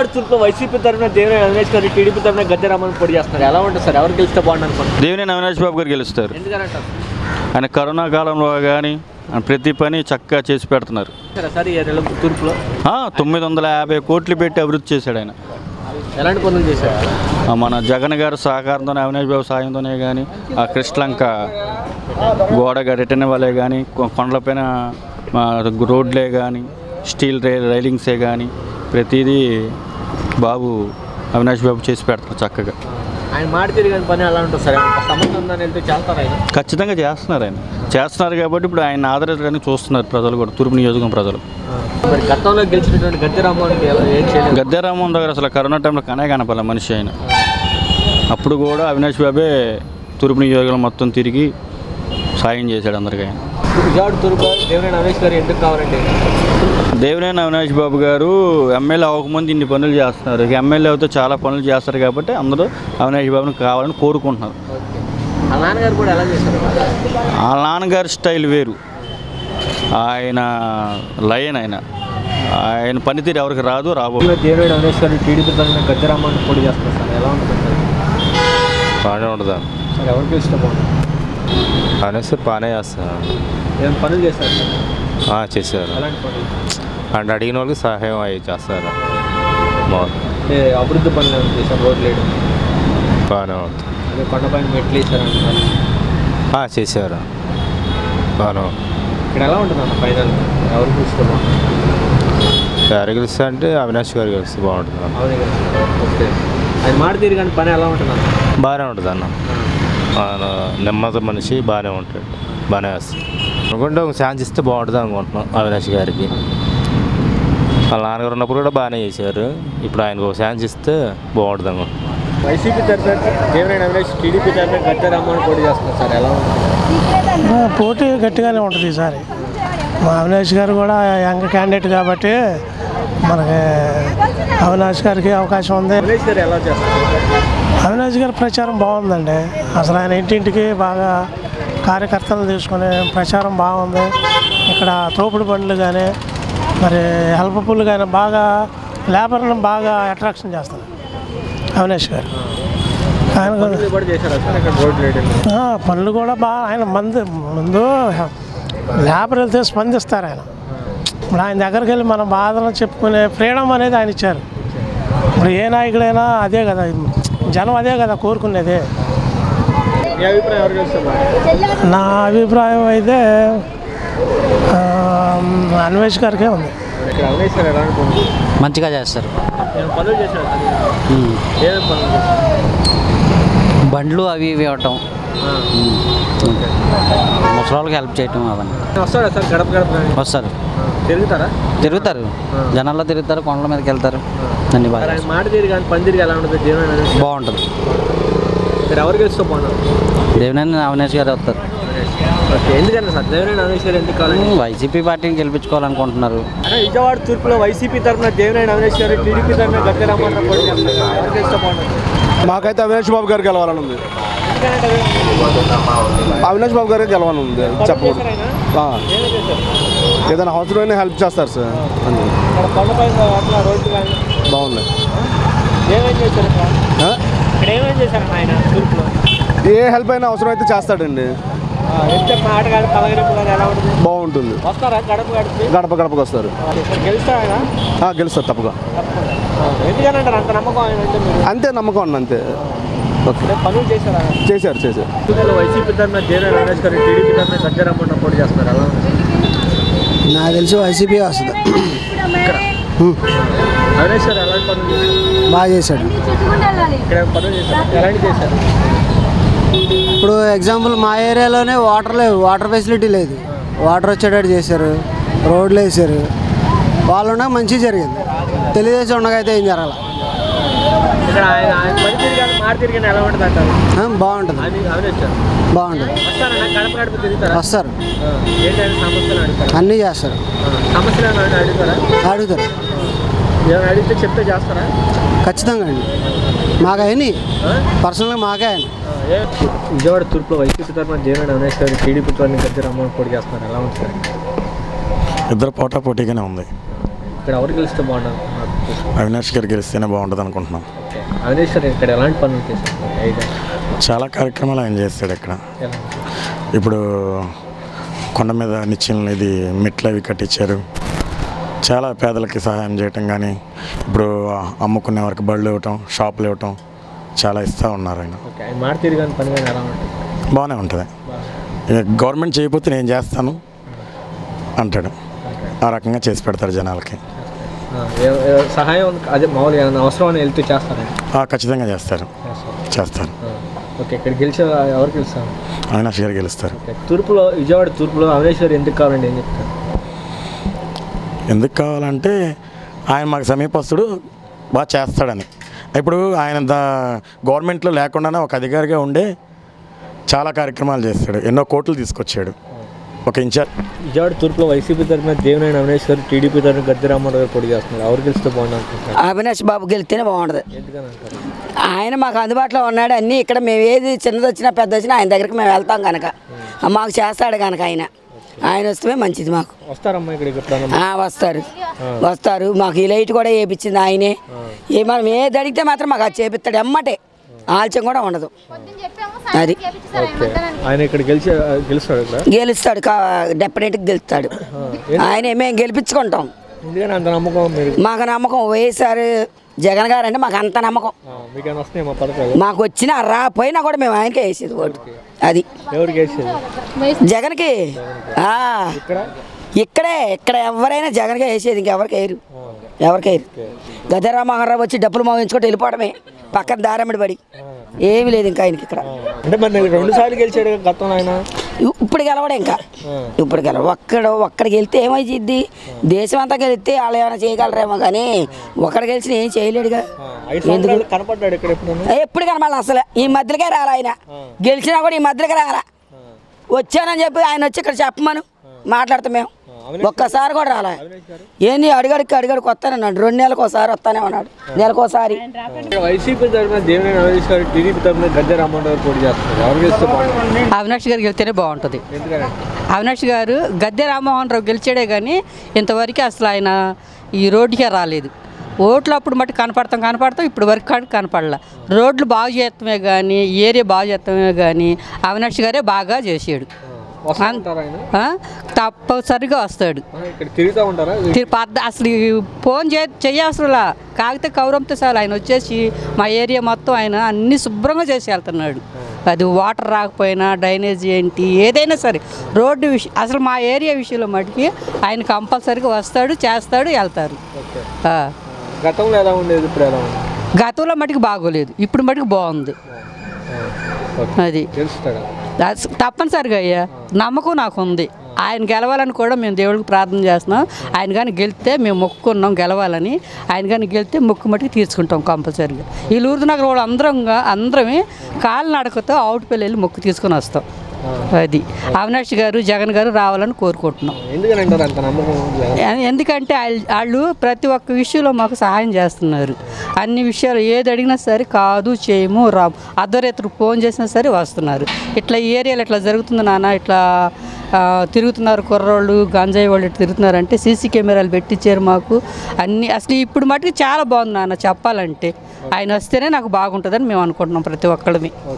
Vijayawada తూర్పులో YCP తరఫున దేవినేని అవినాష్ గారు, TDP తరఫున గద్దె రామ్మోహన్ పోటీ చేస్తున్నారు. ఎలా ఉంటుంది సార్? ఎవరు గెలిస్తే బాగుంది అనుకుంటున్నారు? దేవినేని అవినాష్ బాబు గారు గెలుస్తారు. ఎందుకంటారు? ఆయన కరోనా కాలంలో కానీ ప్రతి పని చక్కగా చేసి పెడుతున్నారు. సార్ ఈ తూర్పులో 950 కోట్లు పెట్టి అభివృద్ధి చేశాడు ఆయన. ఎలాంటి పనులు చేశారు? మన జగన్ గారు సహకారంతోనే, అవినాష్ బాబు సాయంతోనే కానీ, ఆ కృష్ణలంక గోడ రిటర్న్ వాళ్ళే కానీ, కొండలపైన రోడ్లే కానీ, స్టీల్ రైలింగ్సే కానీ ప్రతిదీ బాబు అవినాష్ బాబు చేసి పెడతారు చక్కగా. ఆయన మాట తిరిగిన పని ఎలా ఉంటుంది సార్? సమస్య ఉందని వెళ్తే చేస్తారు ఆయన? ఖచ్చితంగా చేస్తున్నారు కాబట్టి ఇప్పుడు ఆయన ఆదరించడానికి చూస్తున్నారు ప్రజలు కూడా, తూర్పు నియోజకవర్గం ప్రజలు. మరి గతంలో గెలిచినటువంటి గద్దె రామ్మోహన్ ఏం చేయలేదు. గద్దె రామ్మోహన్ దగ్గర అసలు కరోనా టైంలో కనపడాలి మనిషి ఆయన. అప్పుడు కూడా అవినాష్ బాబే తూర్పు నియోజకవర్గం మొత్తం తిరిగి సాయం చేశాడు అందరికీ. ఆయన విజయవాడ తూర్పు దేవినేని అవినాష్ గారు ఎందుకు కావాలంటే? దేవినేని అవినాష్ బాబు గారు ఎమ్మెల్యే అవ్వకముందు ఇన్ని పనులు చేస్తున్నారు. ఇక ఎమ్మెల్యే అవుతే చాలా పనులు చేస్తారు కాబట్టి అందరూ అవినాష్ బాబుని కావాలని కోరుకుంటున్నారు. వాళ్ళ నాన్నగారు కూడా ఎలా చేశారు? వాళ్ళ నాన్నగారి స్టైల్ వేరు, ఆయన లయన్, ఆయన పనితీరు ఎవరికి రాదు, రాబోయే. దేవినేని అవినాష్ గారు టీడీపీ తరఫున గద్దె రామ్మోహన్ పోటీ చేస్తారు సార్, ఎలా ఉంటుంది? బాగానే ఉంటుందా సార్? ఎవరికి ఇష్టం బాగుంటుంది? అవినాష్ సార్ బాగానే చేస్తారు. ఏం పనులు చేస్తారు సార్? చేశారు. ఎలాంటి పనులు అంటే అడిగిన వాళ్ళకి సహాయం అవి చేస్తారు. అంటే అభివృద్ధి పనులు ఏమైనా చేశారు? రోడ్లు వేయడం బాగానే ఉంటుంది. అదే కొండపైన మెట్లు వేసారు అంటున్నారు. చేశారు. బాగానే ఉంటుంది. ఇక్కడ ఎలా ఉంటుంది అన్న ఫైనల్? ఎవరికి ఇష్టం బాగుంటుంది? ఎవరు గెలుస్తా అంటే అవినాష్ గారు గెలిస్తే బాగుంటుంది. అవును కదా. ఓకే. ఆయన మాట తీరు కానీ పని ఎలా ఉంటుంది అన్న? బాగానే ఉంటుంది అన్న. నెమ్మది మనిషి బాగానే ఉంటాడు, బాగానే వేస్తాడు. అనుకుంటే ఒక ఛాన్స్ ఇస్తే బాగుంటుంది అనుకుంటున్నాం అవినాష్ గారికి. వాళ్ళ నాన్నగారు ఉన్నప్పుడు కూడా బాగానే చేశారు. ఇప్పుడు ఆయనకు ఒక ఛాన్స్ ఇస్తే బాగుంటుంది అనుకుంటున్నాం. వైసీపీ తరఫున దేవినేని అవినాష్, టీడీపీ తరఫున గద్దె రామ్మోహన్ పోటీ చేస్తున్నారు సార్, ఎలా ఉంటుంది? పోటీ గట్టిగానే ఉంటుంది ఈసారి. మా అవినాష్ గారు కూడా యంగ్ క్యాండిడేట్ కాబట్టి మనకి అవినాష్ గారికి అవకాశం ఉంది. అవినాష్ గారు ఎలా చేస్తారు? అవినాష్ గారి ప్రచారం బాగుందండి. అసలు ఆయన ఇంటింటికి బాగా కార్యకర్తలు తీసుకునే ప్రచారం బాగుంది. ఇక్కడ తోపుడు బండ్లు కానీ, మరి హెల్ప్ఫుల్ కానీ బాగా లేబర్ని బాగా అట్రాక్షన్ చేస్తారు అవినాష్ గారు. ఆయన పనులు కూడా బాగా, ఆయన ముందు లేబర్ వెళ్తే స్పందిస్తారు ఆయన. ఇప్పుడు ఆయన దగ్గరికి వెళ్ళి మన బాధలను చెప్పుకునే ఫ్రీడమ్ అనేది ఆయన ఇచ్చారు. ఇప్పుడు ఏ నాయకుడైనా అదే కదా, జనం అదే కదా కోరుకునేది. నా అభిప్రాయం అయితే అన్వేష్ గారికే ఉంది. మంచిగా చేస్తారు. బండ్లు అవి ఇవి ఇవ్వటం, ముసలిళ్ళకి హెల్ప్ చేయటం, అవన్నీ వస్తారు. తిరుగుతారు, జనాల్లో తిరుగుతారు, కొండల మీదకి వెళ్తారు. అన్ని బాగా బాగుంటుంది. దేవినేని అవినాష్ గారు వస్తారు. వైసీపీ పార్టీని గెలిపించుకోవాలనుకుంటున్నారు. విజయవాడ తూర్పులో వైసీపీ తరఫున దేవినేని అవినాష్ గారు, టీడీపీ తరఫున గద్దె రామ్మోహన్ పోటీ చేస్తున్నారు. మాకైతే అవినాష్ బాబు గారు గెలవాలని ఉంది. అవినాష్ బాబు గారికి గెలవాలని ఉంది. చెప్పకూడదు, ఏదైనా అవసరమైన హెల్ప్ చేస్తారు సార్. బాగుంది. ఏ హెల్ప్ అయినా అవసరం అయితే చేస్తాడండి. బాగుంటుంది. గడప గడపకు వస్తారు. గెలుస్తారు తప్పగా. అంతే నమ్మకం అండి, అంతే. చేశారు. వైసీపీ తరఫున దేవినేని అవినాష్ గారు, టీడీపీ తరఫున గద్దె రామ్మోహన్ పోటీ చేస్తున్నారు. నాకు తెలిసి వైసీపీ వస్తుంది. అవినాష్ గారు ఎలాంటి పనులు బాగా చేశాడు. ఇక్కడ పనులు చేశారు, ఎలాంటి చేశారు? ఇప్పుడు ఎగ్జాంపుల్ మా ఏరియాలోనే వాటర్ ఫెసిలిటీ లేదు. వాటర్ వచ్చేటట్టు చేశారు, రోడ్లు వేసారు. వాళ్ళు ఉండగా మంచిగా జరిగింది. తెలుగుదేశం ఉండగా అయితే ఏం జరగాలి. బాగుంటుంది. వస్తారు, అన్నీ చేస్తారు. అడుగుతారు, అడిగితే చెప్తే చేస్తారా? ఖచ్చితంగా అండి. మాకు అయినా పర్సనల్గా మాకే ఆయన. విజయవాడ తూర్పులో వైసీపీ తరఫున దేవినేని అవినాష్ గారు, టీడీపీ తరఫున గద్దె రామ్మోహన్ పోటీ చేస్తున్నారు. ఎలా ఉంటుంది? ఇద్దరు పోటాపోటీగానే ఉంది. ఇక్కడ ఎవరు గెలిస్తే బాగుంటుంది? అవినాష్ గారు గెలిస్తేనే బాగుంటుంది అనుకుంటున్నాం. అవినాష్ గారు ఇక్కడ ఎలాంటి పనులు చేశారు? చాలా కార్యక్రమాలు ఆయన చేస్తాడు ఇక్కడ. ఇప్పుడు కొండ మీద నిచ్చెనలు ఇది మెట్లు అవి కట్టించారు. చాలా పేదలకి సహాయం చేయటం కానీ ఇప్పుడు అమ్ముకునే వరకు బళ్ళు ఇవ్వటం, షాపులు ఇవ్వటం చాలా ఇస్తూ ఉన్నారు ఆయన. బాగానే ఉంటుంది. గవర్నమెంట్ చేయకపోతే నేను చేస్తాను అంటాడు. ఆ రకంగా చేసి పెడతారు జనాలకి. సహాయం అదే మామూలుగా అవసరం అని వెళ్తే చేస్తారు. ఖచ్చితంగా చేస్తారు. ఓకే, ఇక్కడ గెలిచే ఎవరు గెలుస్తారు? అవినాష్ గారు గెలుస్తారు. తూర్పులో, విజయవాడ తూర్పులో అవినాష్ గారు ఎందుకు కావాలండి? ఏం చెప్తారు? ఎందుకు కావాలంటే ఆయన మాకు సమీపస్తుడు, బాగా చేస్తాడని. ఇప్పుడు ఆయన గవర్నమెంట్లో లేకుండానే ఒక అధికారిగా ఉండే చాలా కార్యక్రమాలు చేస్తాడు. ఎన్నో కోట్లు తీసుకొచ్చాడు. ఒక ఇన్ఛార్జ్. విజయవాడ తూర్పులో వైసీపీ తరఫున దేవినేని అవినాష్ గారు, టీడీపీ తరఫున గద్దె రామ్మోహన్ గారు పోటీ చేస్తున్నారు. ఎవరు గెలిస్తే బాగుంటుంది? అవినాష్ బాబు గెలిస్తేనే బాగుంటుంది. ఆయన మాకు అందుబాటులో ఉన్నాడు. అన్నీ ఇక్కడ మేము ఏది చిన్నది వచ్చినా పెద్ద వచ్చినా ఆయన దగ్గరికి మేము వెళ్తాం కనుక మాకు చేస్తాడు కనుక ఆయన వస్తే మంచిది. మాకు వస్తారు. మాకు ఈ లైట్ కూడా వేయించింది ఆయనే. మనం ఏది అడిగితే మాత్రం మాకు అది చేపిస్తాడు. ఎమ్మటే ఆలస్యం కూడా ఉండదు. అది ఆయన ఇక్కడ గెలుస్తాడు, డెఫినెట్గా గెలుస్తాడు. ఆయన మేము గెలిపించుకుంటాం. మాకు నమ్మకం. వైఎస్ఆర్ జగన్ గారు అంటే మాకు అంత నమ్మకం. మాకు వచ్చినా రాపోయినా కూడా మేము ఆయనకే వేసేది ఓటు. అది జగన్కి. ఇక్కడ ఎవరైనా జగన్కే వేసేది, ఇంకెవరికి వేయరు. గద్దె రామ్మోహన్ రావు వచ్చి డబ్బులు మోగించుకుంటూ వెళ్ళిపోవడమే, పక్కన దారమ్మడి పడి. ఏమీ లేదు ఇంకా ఆయనకి ఇక్కడ. అంటే మరి 2 సార్లు గెలిచాడు గతంలో ఆయన. ఇప్పుడు గెలవడం ఇంకా ఇప్పుడు గెలవ ఒక్కడికి వెళ్తే ఏమైంది? దేశం అంతా గెలిస్తే వాళ్ళు ఏమైనా చేయగలరేమో కానీ ఒక్కడికి గెలిచిన ఏం చేయలేడుగా. కనపడ్డాడు ఇక్కడ ఎప్పుడు కనపడాలి అసలు. ఈ మధ్యలోకే రాలా ఆయన. గెలిచినా కూడా ఈ మధ్యలోకి రాలా. వచ్చానని చెప్పి ఆయన వచ్చి ఇక్కడ చెప్పమను మాట్లాడతాం మేము. ఒక్కసారి కూడా రాలే. ఏంది అడుగడికి వస్తానన్నాడు. 2 నెలలకు ఒకసారి వస్తానే ఉన్నాడు, నెలకోసారి. వైసీపీ తరఫున దేవినేని అవినాష్ గారు, టీడీపీ తరఫున గద్దె రామ్మోహన్ గారు పోటీ చేస్తున్నారు. అవినాష్ గారు గెలిస్తేనే బాగుంటుంది. అవినాష్ గారు గద్దె రామ్మోహన్ రావు గెలిచాడే కానీ ఇంతవరకు అసలు ఆయన ఈ రోడ్డుకే రాలేదు. ఓట్లు అప్పుడు మట్టి కనపడతాం ఇప్పుడు వరకు కనపడలే. రోడ్లు బాగు చేస్తామే కానీ, ఏరియా బాగు చేస్తామే కానీ అవినాష్ గారే బాగా చేసాడు. తప్పనిసరిగా వస్తాడు. అసలు ఫోన్ చేయవసరంలా, కాగితే కౌరంతో చాలు ఆయన వచ్చేసి మా ఏరియా మొత్తం ఆయన అన్ని శుభ్రంగా చేసి వెళ్తున్నాడు. అది వాటర్ రాకపోయినా, డ్రైనేజ్ ఏంటి ఏదైనా సరే, రోడ్డు విషయం అసలు మా ఏరియా విషయంలో మటుకి ఆయన కంపల్సరీగా వస్తాడు, చేస్తాడు, వెళ్తారు. గతంలో ఎలా ఉండేది, ఇప్పుడు ఎలా ఉంది? గతంలో మటుకు బాగోలేదు, ఇప్పుడు మటుకు బాగుంది. అది తప్పనిసరిగా అయ్యా నమ్మకం నాకు ఉంది. ఆయన గెలవాలని కూడా మేము దేవుడికి ప్రార్థన చేస్తున్నాం. ఆయన కానీ గెలిస్తే మేము మొక్కుకున్నాం గెలవాలని. ఆయన కానీ గెలిస్తే మొక్కు మట్టుకు తీర్చుకుంటాం కంపల్సరీగా. ఈ లూర్దు నగర్ వాళ్ళు అందరమే కాలినడకతో అవుట్పల్లి వెళ్ళి మొక్కు తీసుకొని వస్తాం. అది అవినాష్ గారు, జగన్ గారు రావాలని కోరుకుంటున్నాం. ఎందుకంటే వాళ్ళు ప్రతి ఒక్క విషయంలో మాకు సహాయం చేస్తున్నారు. అన్ని విషయాలు ఏది అడిగినా సరే కాదు చేయము రాము, అర్ధరాత్రి ఫోన్ చేసినా సరే వస్తున్నారు. ఇట్లా ఈ ఏరియాలో ఇట్లా జరుగుతుంది నాన్న, ఇట్లా తిరుగుతున్నారు కుర్రోళ్ళు, గంజాయి వాళ్ళు ఇట్లా తిరుగుతున్నారంటే సీసీ కెమెరాలు పెట్టించారు మాకు అన్నీ. అసలు ఇప్పుడు మటుకు చాలా బాగుంది నాన్న చెప్పాలంటే. ఆయన వస్తేనే నాకు బాగుంటుందని మేము అనుకుంటున్నాం ప్రతి ఒక్కళ్ళమి.